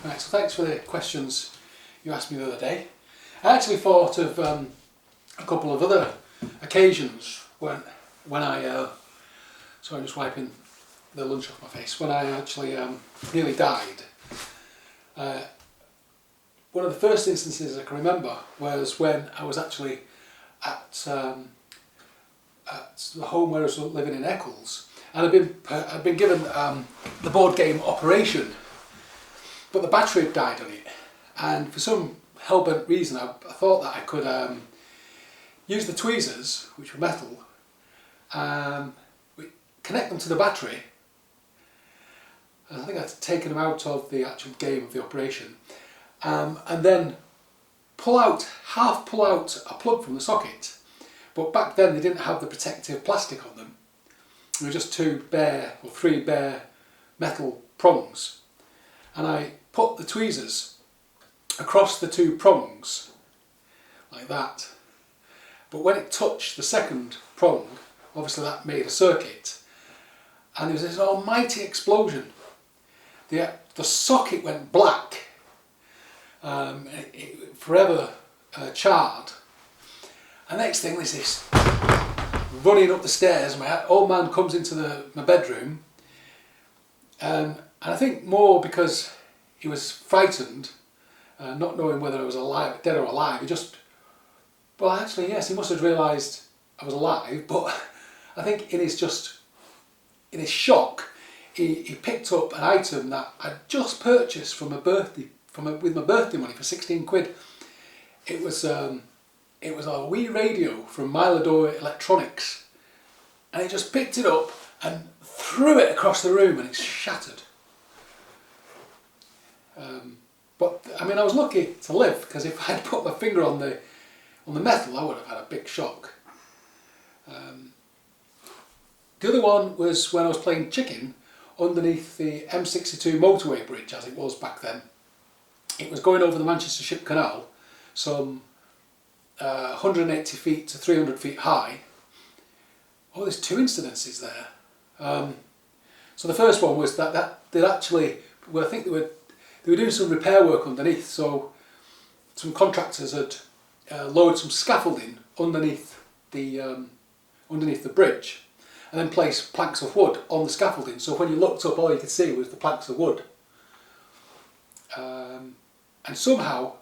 Right, so thanks for the questions you asked me the other day. I actually thought of a couple of other occasions when I, sorry, I'm just wiping the lunch off my face, when I actually nearly died. One of the first instances I can remember was when I was actually at the home where I was living in Eccles, and I'd been given the board game Operation, but the battery had died on it, and for some hell-bent reason I thought that I could use the tweezers, which were metal, connect them to the battery. I think I'd taken them out of the actual game of the Operation, and then half pull out a plug from the socket. But back then they didn't have the protective plastic on them. They were just three bare metal prongs. And I put the tweezers across the two prongs, like that. But when it touched the second prong, obviously that made a circuit. And there was this almighty explosion. The socket went black, it forever charred. And next thing there's this running up the stairs. My old man comes into my bedroom, and I think more because he was frightened, not knowing whether I was alive, dead or alive. Well actually yes, he must have realised I was alive, but I think in his shock, he picked up an item that I'd just purchased from with my birthday money for 16 quid. It was a wee radio from Milador Electronics, and he just picked it up and threw it across the room, and it's shattered. But I mean, I was lucky to live, because if I'd put my finger on the metal, I would have had a big shock. The other one was when I was playing chicken underneath the M62 motorway bridge, as it was back then. It was going over the Manchester Ship Canal, some 180 feet to 300 feet high. Oh, there's two incidences there. So the first one was that they actually, I think they were doing some repair work underneath. So some contractors had lowered some scaffolding underneath the bridge, and then placed planks of wood on the scaffolding. So when you looked up, all you could see was the planks of wood. And somehow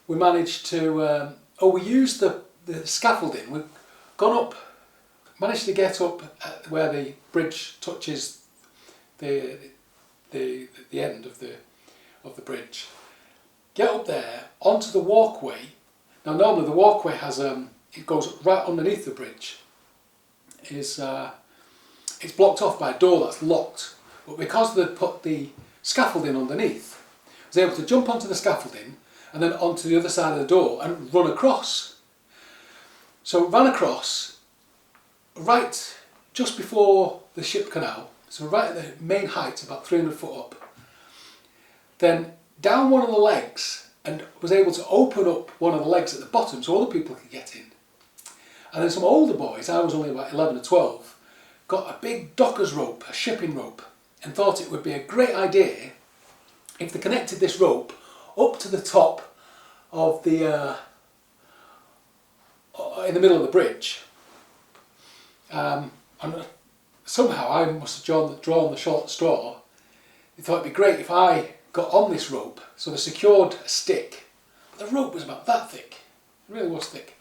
we managed to. We used the scaffolding. We've gone up, managed to get up at where the bridge touches the end of the bridge. Get up there onto the walkway. Now normally the walkway has it goes right underneath the bridge. It's blocked off by a door that's locked. But because they put the scaffolding underneath, I was able to jump onto the scaffolding and then onto the other side of the door and run across. So ran across right just before the Ship Canal, so right at the main height, about 300 foot up. Then down one of the legs, and was able to open up one of the legs at the bottom so other people could get in. And then some older boys, I was only about 11 or 12, got a big docker's rope, a shipping rope, and thought it would be a great idea if they connected this rope up to the top of the in the middle of the bridge, and somehow I must have drawn the short straw. They thought it'd be great if I got on this rope, so they secured a stick. But the rope was about that thick, it really was thick.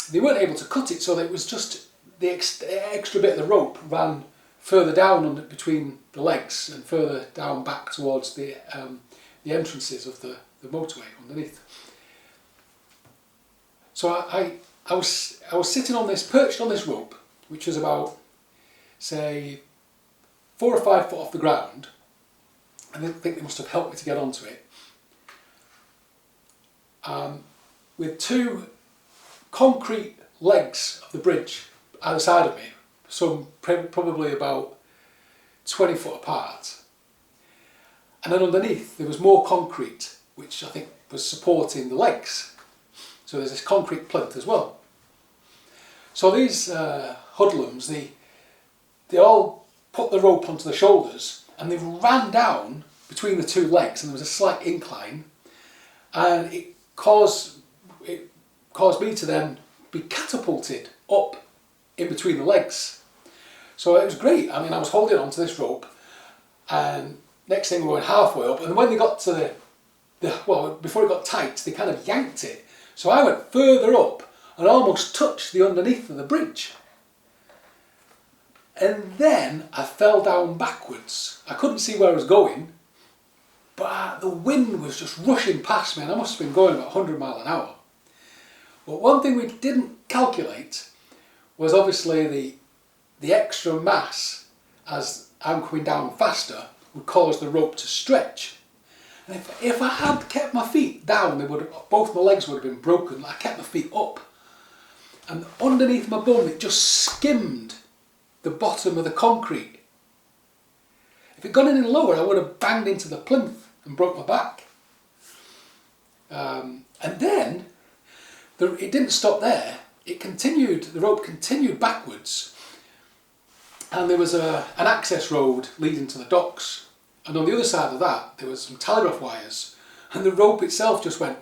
They weren't able to cut it, so it was just the extra bit of the rope ran further down between the legs and further down back towards the entrances of the motorway underneath. So I was sitting on perched on this rope, which was about, say, 4 or 5 foot off the ground. I think they must have helped me to get onto it. With two concrete legs of the bridge either side of me, probably about 20 foot apart. And then underneath there was more concrete, which I think was supporting the legs. So there's this concrete plinth as well. So these hoodlums, they all put the rope onto the shoulders and they ran down between the two legs, and there was a slight incline, and it caused me to then be catapulted up in between the legs. So it was great. I mean, I was holding on to this rope, and next thing we were halfway up, and when they got to well, before it got tight, they kind of yanked it. So I went further up and almost touched the underneath of the bridge. And then I fell down backwards. I couldn't see where I was going, but the wind was just rushing past me, and I must have been going about 100 miles an hour. But one thing we didn't calculate was obviously the extra mass as I'm coming down faster would cause the rope to stretch. And if I had kept my feet down, both my legs would have been broken. I kept my feet up, and underneath my bum it just skimmed the bottom of the concrete. If it gone any lower, I would have banged into the plinth and broke my back. And then it didn't stop there. It continued. The rope continued backwards, and there was an access road leading to the docks. And on the other side of that, there was some telegraph wires, and the rope itself just went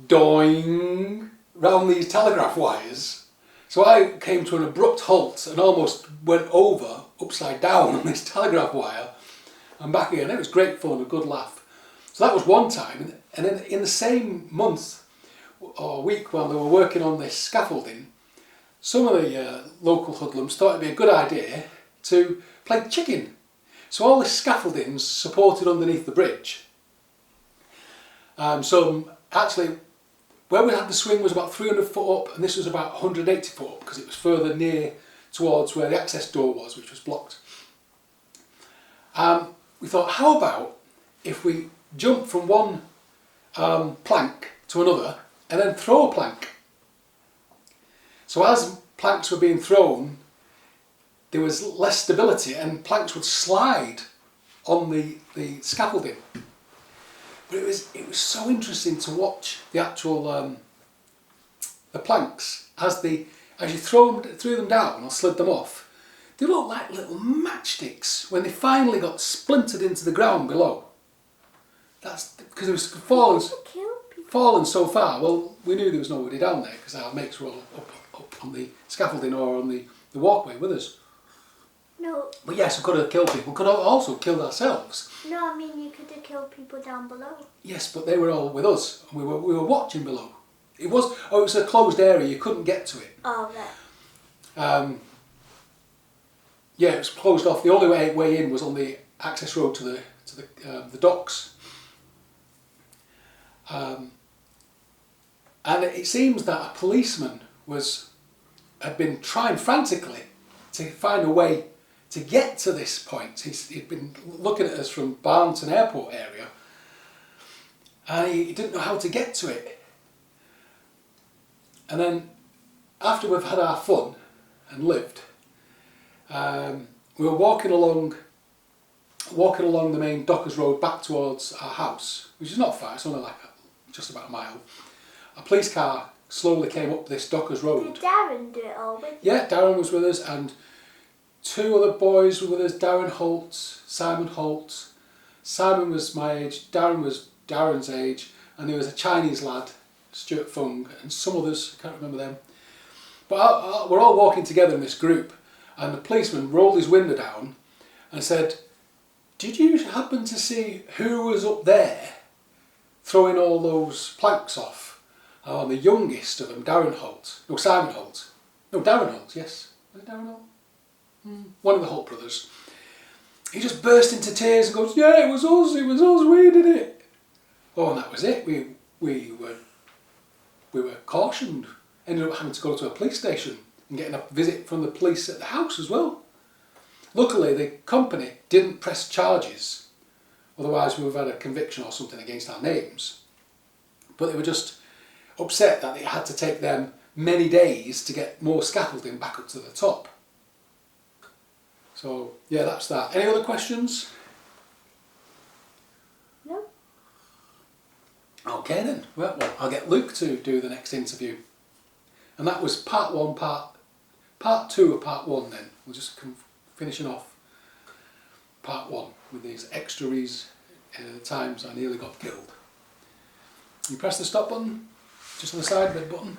doing round these telegraph wires. So I came to an abrupt halt and almost went over upside down on this telegraph wire and back again. It was great fun, a good laugh. So that was one time, and then in the same month or week while they were working on this scaffolding, some of the local hoodlums thought it'd be a good idea to play chicken. So all this scaffolding's supported underneath the bridge. So actually, where we had the swing was about 300 foot up, and this was about 180 foot up because it was further near towards where the access door was, which was blocked. We thought, how about if we jump from one plank to another and then throw a plank? So as planks were being thrown, there was less stability, and planks would slide on the scaffolding. But it was so interesting to watch the actual the planks as you threw them down or slid them off. They looked like little matchsticks when they finally got splintered into the ground below. That's because it was fallen so far. Well, we knew there was nobody down there because our mates were all up on the scaffolding or on the walkway with us. No. But yes, we could have killed people. We could have also killed ourselves. No, I mean you could have killed people down below. Yes, but they were all with us. We were watching below. It was a closed area. You couldn't get to it. Oh, right. Yeah, it was closed off. The only way in was on the access road to the docks. And it seems that a policeman had been trying frantically to find a way to get to this point. He'd been looking at us from Barnton Airport area, and he didn't know how to get to it. And then after we've had our fun and lived, we were walking along the main Dockers Road back towards our house, which is not far, it's only like just about a mile. A police car slowly came up this Dockers Road. Did Darren do it all with you? Yeah, Darren was with us, and two other boys were with us, Darren Holt, Simon Holt. Simon was my age, Darren was Darren's age, and there was a Chinese lad, Stuart Fung, and some others, I can't remember them. But we're all walking together in this group, and the policeman rolled his window down and said, "Did you happen to see who was up there throwing all those planks off?" And the youngest of them, Simon Holt. No, Darren Holt, yes. Was it Darren Holt? One of the Holt brothers. He just burst into tears and goes, "Yeah, it was us, we did it." Oh, and that was it. We were cautioned. Ended up having to go to a police station and getting a visit from the police at the house as well. Luckily, the company didn't press charges, otherwise we would have had a conviction or something against our names. But they were just upset that it had to take them many days to get more scaffolding back up to the top. So yeah, that's that. Any other questions? No. Okay then. Well, I'll get Luke to do the next interview. And that was part two of part one then. We'll just finishing off part one with these times I nearly got killed. You press the stop button, just on the side of the button.